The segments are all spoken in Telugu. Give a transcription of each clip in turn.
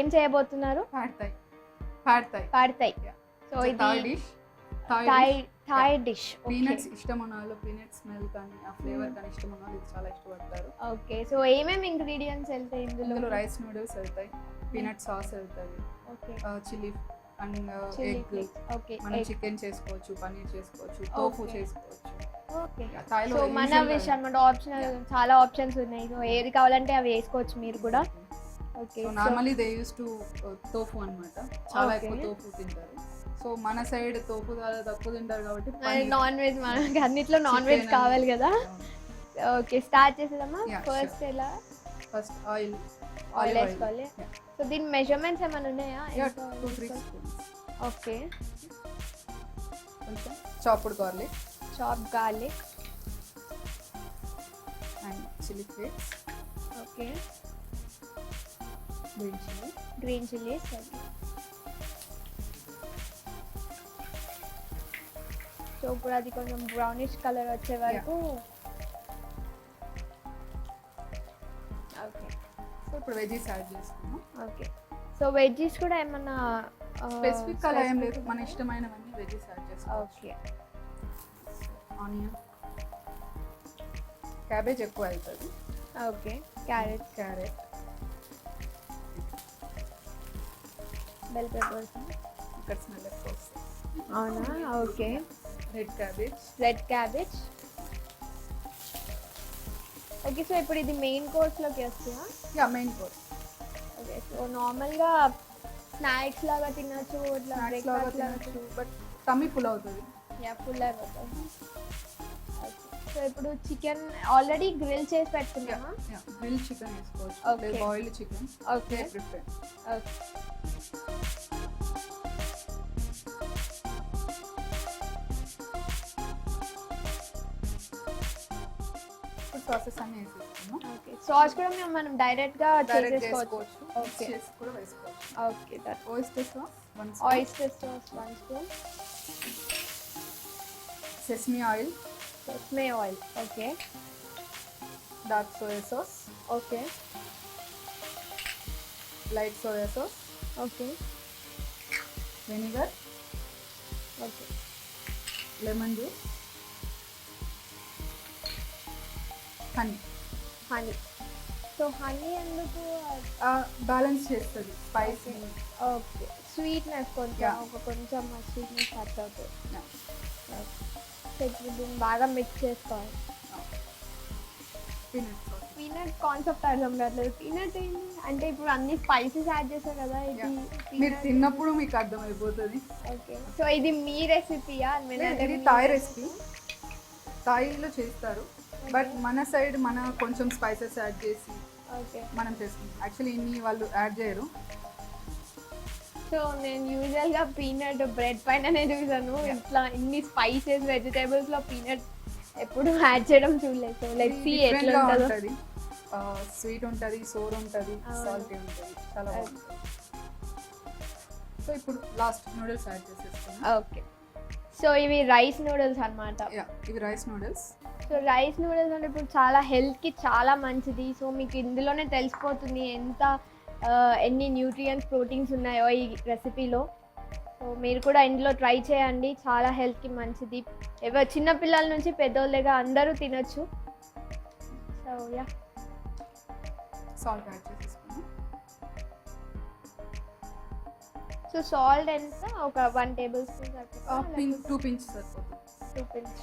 ఏం చేయబోతున్నారు? పాడతాయి. సో ఇది థాయ్ డిష్. పీనట్స్ ఇష్టం ఉన్న వాళ్ళు పీనట్ స్మెల్ కానీ ఆ ఫ్లేవర్ కానీ ఇష్టం ఉన్న వాళ్ళు ఇది చాలా ఇష్టపడతారు. ఓకే, సో ఏమేమి ఇంగ్రీడియంట్స్ వెళ్తాయి ఇందులో? రైస్ నూడిల్స్ వెళ్తాయి, పీనట్ సాస్ వెళ్తుంది, చిల్లీ అండ్ ఎగ్. మనం చికెన్ చేసుకోవచ్చు, పన్నీర్ చేసుకోవచ్చు, టోఫు చేసుకోవచ్చు. సో మన విష్ అన్నమాట, ఆప్షనల్ చాలా ఆప్షన్స్ ఉన్నాయి. సో ఏది కావాలంటే అవి వేసుకోవచ్చు మీరు కూడా. Okay, so normally they use to tofu అన్నమాట, చాలా ఎక్కువ టోఫు తింటారు. సో మన సైడ్ తోపు తక్కువ తింటారు కాబట్టి నాన్ వెజ్, మనకి అన్నిట్లో నాన్ వెజ్ కావాలి కదా. ఓకే, స్టార్ట్ చేసేదమ్మా. ఫస్ట్ ఎలా? ఫస్ట్ ఆయిల్ వేసుకోవాలి. సో దీని మెజర్మెంట్స్ ఏమైనా ఉన్నాయా? 2-3 స్పూన్స్. ఓకే, కొంచెం chopped garlic and chilli flakes. Okay, green chillies. Okay, so ఇప్పుడు అది కొంచెం బ్రౌనిష్ కలర్ వచ్చే వరకు. ఓకే, సో ఇప్పుడు వెజ్జీస్ యాడ్ చేసుకున్నాం. ఓకే, సో వెజ్జీస్ కూడా ఏమన్నా స్పెసిఫిక్ అలా ఏం లేదు, మన ఇష్టమైనవన్నీ వెజ్జీస్ యాడ్ చేసుకోవచ్చు. ఓకే, ఆనియన్, క్యాబేజ్ ఎక్కువ వెళ్తుంది. Okay, carrot, bell peppers. ఇక్కడ స్మెల్ ఎక్కువ వస్తుంది. అవునా? Okay, red cabbage. Okay, so ఇప్పుడు ఇది మెయిన్ కోర్స్లోకి వస్తుందా? Yeah, main course. Okay, so నార్మల్గా స్నాక్స్ లాగా తినచ్చు, ఇట్లా బ్రేక్ఫాస్ట్ లాగా, బట్ టమ్మీ ఫుల్ అవుతుంది. యా, ఫుల్ అయిపోతుంది. సో ఇప్పుడు చికెన్ ఆల్రెడీ గ్రిల్ చేసి పెట్టుకున్నామా? గ్రిల్ చికెన్ వేసుకోవచ్చు, boiled chicken. Okay, prefer. Okay, sauces అన్ని వేసేసుకున్నాం. ఓకే, సాస్ కూడా మనం డైరెక్ట్గా చేసుకోవచ్చు. ఓకే, చేసి కూడా వేసుకోవచ్చు. Okay, that oyster sauce 1 spoon. sesame oil. Okay, dark soya sauce. Okay, light soya sauce. Okay, vinegar. Okay, lemon juice. Honey. So honey ఎందుకు? బ్యాలెన్స్ చేస్తుంది స్పైసీ. ఓకే, స్వీట్నెస్ కొంచెం స్వీట్నెస్ అట్ అవుతుంది. సో ఇప్పుడు దీన్ని బాగా మిక్స్ చేసుకోవాలి. పీనట్ కాన్సెప్ట్ అర్థం కావట్లేదు. పీనట్ ఏంటి అంటే ఇప్పుడు అన్ని స్పైసెస్ యాడ్ చేస్తారు కదా, ఇది మీరు తిన్నప్పుడు మీకు అర్థమైపోతుంది. ఓకే, సో ఇది మీ రెసిపీయా? ఇది థాయ్ రెసిపీ, థాయిలో చేస్తారు. బట్ మన సైడ్ కొంచెం స్పైసెస్ యాడ్ చేసి మనం చేసుకుంటాం. యాక్చువల్లీ ఇన్ని వాళ్ళు యాడ్ చేయరు. సో నేను యూజువల్గా పీనట్ బ్రెడ్ పైననే చూసాను. ఇట్లా ఇన్ని స్పైసెస్ వెజిటేబుల్స్లో పీనట్ ఎప్పుడు యాడ్ చేయడం చూడలేదు. సో లెట్స్ సీ ఎట్లా ఉంటుంది. స్వీట్ ఉంటుంది, సోర్ ఉంటుంది, సాల్టీ ఉంటుంది, చాలా బాగుంటుంది. సో ఇప్పుడు లాస్ట్ నూడిల్స్ యాడ్ చేసేసుకున్నాం. ఓకే, సో ఇవి రైస్ నూడిల్స్ అన్నమాట. ఇవి rice noodles. So rice noodles అంటే ఇప్పుడు చాలా హెల్త్కి చాలా మంచిది. సో మీకు ఇందులోనే తెలిసిపోతుంది ఎన్ని న్యూట్రియంట్స్, ప్రోటీన్స్ ఉన్నాయో ఈ రెసిపీలో. సో మీరు కూడా ఇందులో ట్రై చేయండి, చాలా హెల్త్కి మంచిది. చిన్నపిల్లల నుంచి పెద్దోళ్ళగా అందరూ తినొచ్చు. సో యా, సాల్ట్ యాడ్ చేసేసుకున్నాం. సో సాల్ట్ ఎంత? ఒక 1 టేబుల్ స్పూన్ సరిపోతుంది. 2 pinch సరిపోతుంది. 2 pinch.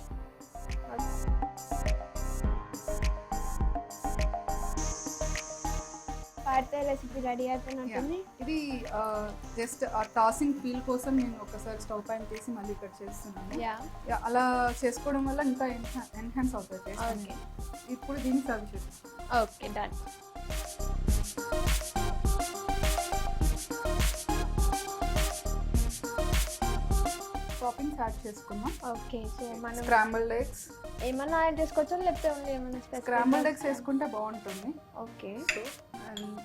పార్తే రెసిపీ రెడీ అయిపోయినట్టుంది. ఇది జస్ట్ ఆ టాసింగ్ ఫీల్ కోసం నేను ఒకసారి స్టవ్ పైన తీసి మళ్ళీ ఇక్కడ చేస్తున్నాను. అలా చేసుకోవడం వల్ల ఇంకా ఎన్హాన్స్ అవుతుంది టేస్ట్. ఇప్పుడు దీన్ని సర్వ్ చేస్తాను. Okay, done. టాపింగ్స్ యాడ్ చేసుకున్నాం. ఓకే, సో మనం స్క్రాంబుల్డ్ ఎగ్స్ ఏమన్నా యాడ్ చేసుకోవచ్చా లేకపోతే ఓన్లీ ఏమన్నా స్క్రాంబుల్డ్ ఎగ్స్ వేసుకుంటే బాగుంటుంది. Okay, so and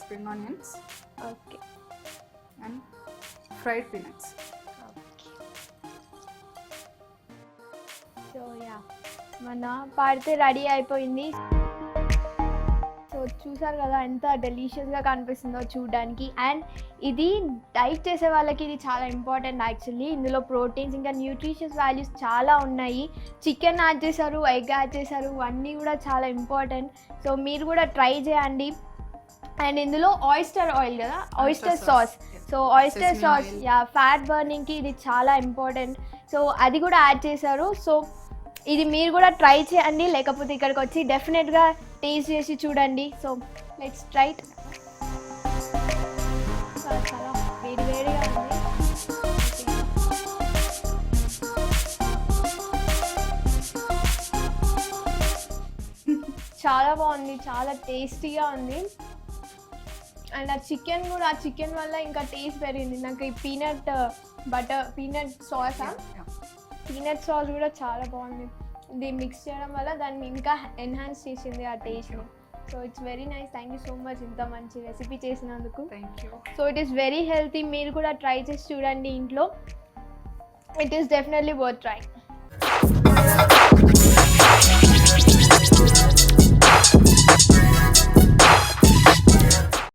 spring onions. Okay, and fried peanuts. Okay, so yeah మన పాడితే రెడీ అయిపోయింది. సో సో చూసారు కదా ఎంత డెలిషియస్గా కనిపిస్తుందో చూడడానికి. అండ్ ఇది డైట్ చేసే వాళ్ళకి ఇది చాలా ఇంపార్టెంట్ యాక్చువల్లీ. ఇందులో ప్రోటీన్స్ ఇంకా న్యూట్రిషియస్ వాల్యూస్ చాలా ఉన్నాయి. చికెన్ యాడ్ చేశారు, ఎగ్ యాడ్ చేశారు, అన్నీ కూడా చాలా ఇంపార్టెంట్. సో మీరు కూడా ట్రై చేయండి. అండ్ ఇందులో ఆయిస్టర్ ఆయిల్ కదా, oyster sauce. So oyster sauce fat బర్నింగ్కి ఇది చాలా ఇంపార్టెంట్. సో అది కూడా యాడ్ చేశారు. సో ఇది మీరు కూడా ట్రై చేయండి, లేకపోతే ఇక్కడికి వచ్చి డెఫినెట్గా టేస్ట్ చేసి చూడండి. So let's try it. చాలా వేడివేడిగా ఉంది. చాలా బాగుంది, చాలా టేస్టీగా ఉంది. అండ్ ఆ చికెన్ కూడా, ఆ చికెన్ వల్ల ఇంకా టేస్ట్ పెరిగింది నాకు. ఈ పీనట్ బటర్, పీనట్ సాసా, పీనట్ సాస్ కూడా చాలా బాగుంది. ఇది మిక్స్ చేయడం వల్ల దాన్ని ఇంకా ఎన్హాన్స్ చేసింది ఆ టేస్ట్ని. So it's very nice. Thank you so much ఇంత మంచి రెసిపీ చేసినందుకు. Thank you. So it is very healthy. మీరు కూడా ట్రై చేసి చూడండి ఇంట్లో. It is definitely worth try.